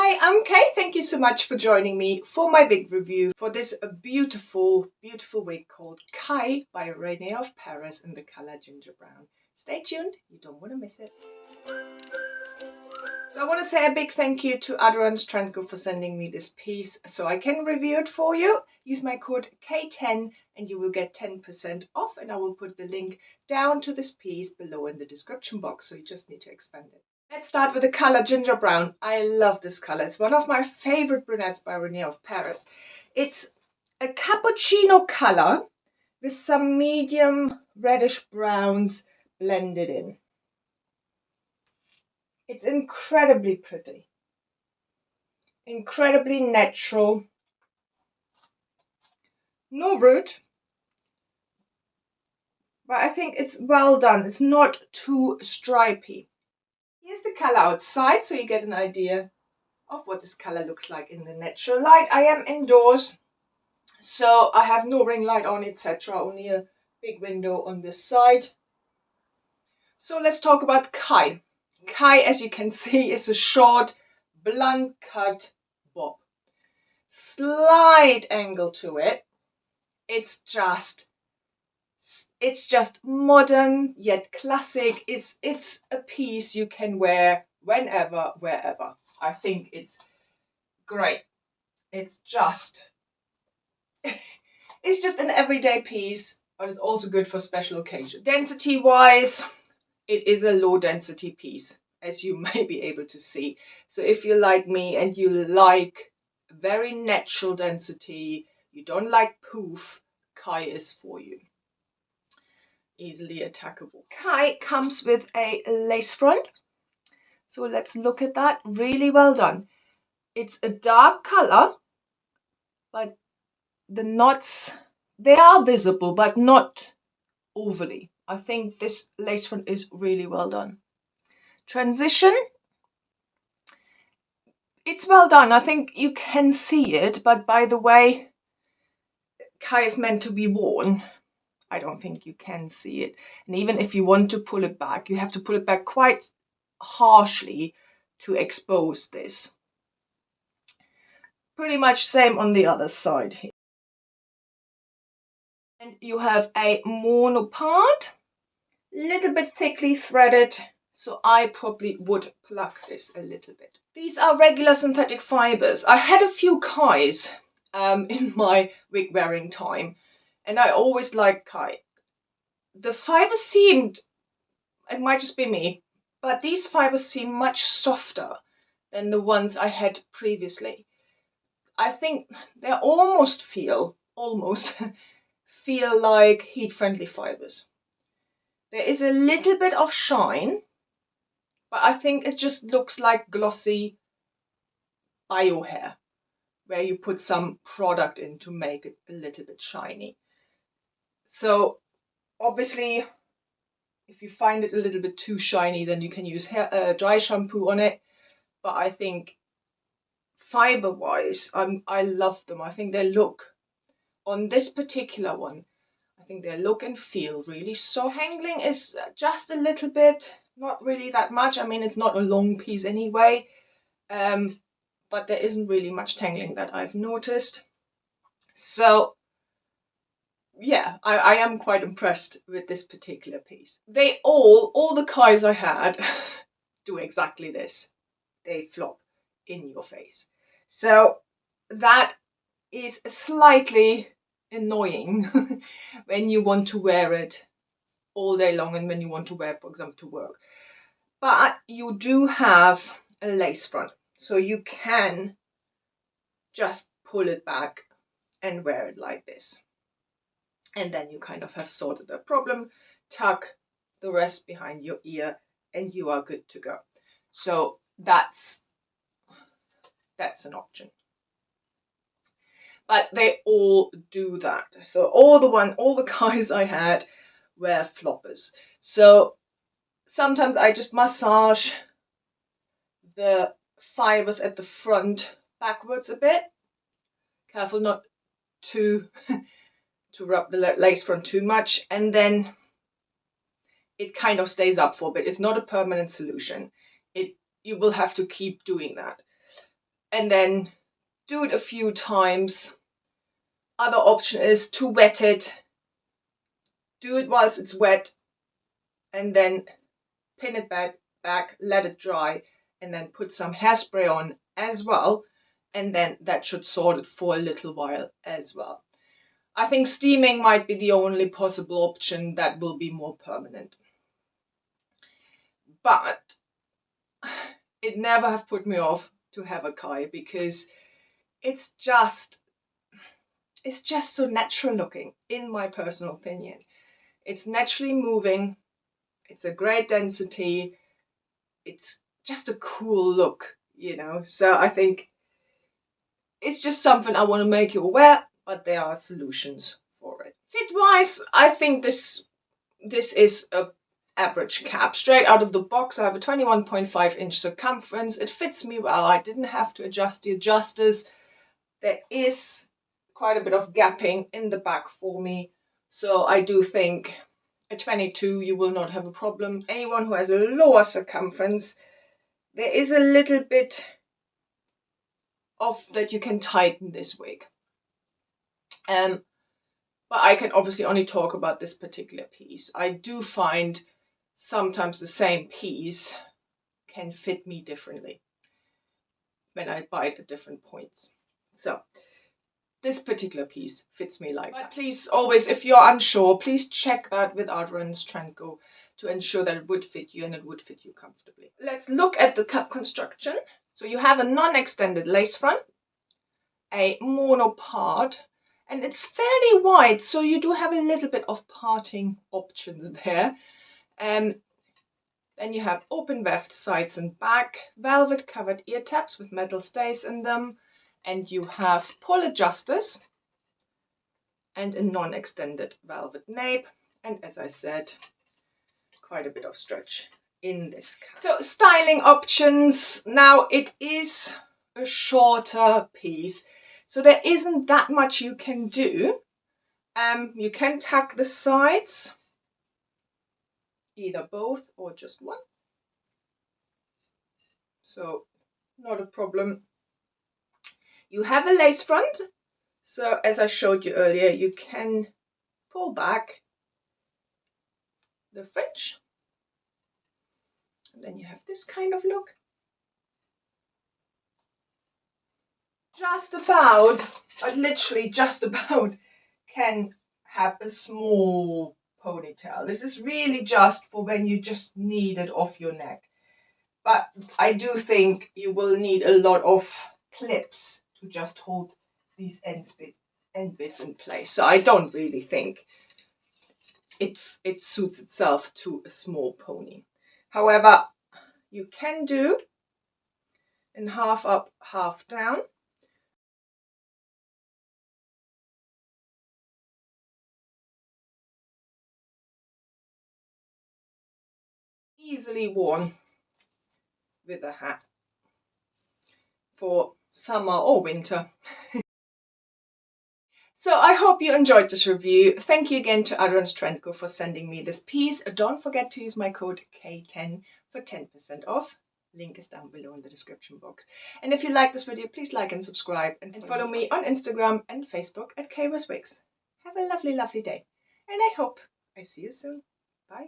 Hi, I'm Kay. Thank you so much for joining me for my wig review for this beautiful, beautiful wig called Kai by René of Paris in the color ginger brown. Stay tuned, you don't want to miss it. So I want to say a big thank you to Adrian Strandko for sending me this piece so I can review it for you. Use my code K10 and you will get 10% off, and I will put the link down to this piece below in the description box, so you just need to expand it. Let's start with the color ginger brown. I love this color. It's one of my favorite brunettes by René of Paris. It's a cappuccino color with some medium reddish browns blended in. It's incredibly pretty, incredibly natural, no root, but I think it's well done. It's not too stripy. Here's the color outside, so you get an idea of what this color looks like in the natural light. I am indoors, so I have no ring light on, etc. Only a big window on this side. So let's talk about Kai. Kai, as you can see, is a short, blunt cut bob. Slight angle to it. It's just modern yet classic. It's a piece you can wear whenever, wherever. I think it's great. It's just an everyday piece, but it's also good for special occasions. Density wise, it is a low density piece, as you may be able to see. So if you're like me and you like very natural density, you don't like poof, Kai is for you. Easily attackable. Kai comes with a lace front. So let's look at that. Really well done. It's a dark color, but the knots, they are visible, but not overly. I think this lace front is really well done. Transition, it's well done. I think you can see it, but by the way Kai is meant to be worn, I don't think you can see it. And even if you want to pull it back, you have to pull it back quite harshly to expose this. Pretty much same on the other side here. And you have a mono part, little bit thickly threaded, so I probably would pluck this a little bit. These are regular synthetic fibers. I had a few Kais in my wig wearing time, and I always liked Kai. The fibers seemed, it might just be me, but these fibers seem much softer than the ones I had previously. I think they almost feel like heat-friendly fibers. There is a little bit of shine, but I think it just looks like glossy bio hair, where you put some product in to make it a little bit shiny. So obviously, if you find it a little bit too shiny, then you can use dry shampoo on it. But I think fiber-wise, I love them. I think they look, on this particular one, I think they look and feel really soft. Tangling is just a little bit, not really that much. I mean, it's not a long piece anyway, but there isn't really much tangling that I've noticed. So yeah, I am quite impressed with this particular piece. They all the Kais I had do exactly this. They flop in your face. So that is slightly annoying when you want to wear it all day long and when you want to wear it, for example, to work. But you do have a lace front, so you can just pull it back and wear it like this. And then you kind of have sorted the problem, tuck the rest behind your ear, and you are good to go. So that's an option. But they all do that. So all the guys I had were floppers. So sometimes I just massage the fibers at the front backwards a bit. Careful not to rub the lace front too much, and then it kind of stays up for a bit. It's not a permanent solution. You will have to keep doing that. and then do it a few times. Other option is to wet it. Do it whilst it's wet, and then pin it back, let it dry, and then put some hairspray on as well, and then that should sort it for a little while as well. I think steaming might be the only possible option that will be more permanent. But it never have put me off to have a Kai, because it's just so natural looking, in my personal opinion. It's naturally moving, it's a great density, it's just a cool look, you know. So I think it's just something I want to make you aware, but there are solutions for it. Fit wise, I think this is a average cap. Straight out of the box, I have a 21.5-inch circumference. It fits me well. I didn't have to adjust the adjusters. There is quite a bit of gapping in the back for me, so I do think at 22 you will not have a problem. Anyone who has a lower circumference, there is a little bit of that you can tighten this wig. But I can obviously only talk about this particular piece. I do find sometimes the same piece can fit me differently when I bite at different points. So this particular piece fits me like that. Please always, if you're unsure, please check that with Adrian's Trend Go to ensure that it would fit you and it would fit you comfortably. Let's look at the cap construction. So you have a non-extended lace front, a mono part, and it's fairly wide, so you do have a little bit of parting options there. Then you have open weft sides and back, velvet covered ear tabs with metal stays in them, and you have pull adjusters and a non-extended velvet nape, and as I said, quite a bit of stretch in this cap. So styling options. Now it is a shorter piece, so there isn't that much you can do. You can tuck the sides, either both or just one, so not a problem. You have a lace front, so as I showed you earlier, you can pull back the fringe, and then you have this kind of look. Just about, literally just about, can have a small ponytail. This is really just for when you just need it off your neck. But I do think you will need a lot of clips to just hold these end bits in place. So I don't really think it suits itself to a small pony. However, you can do in half up, half down. Easily worn with a hat for summer or winter. So I hope you enjoyed this review. Thank you again to Adrian's Trend Go for sending me this piece. Don't forget to use my code K10 for 10% off. Link is down below in the description box. And if you like this video, please like and subscribe, and follow me on Instagram and Facebook at Wigs. Have a lovely, lovely day, and I hope I see you soon. Bye.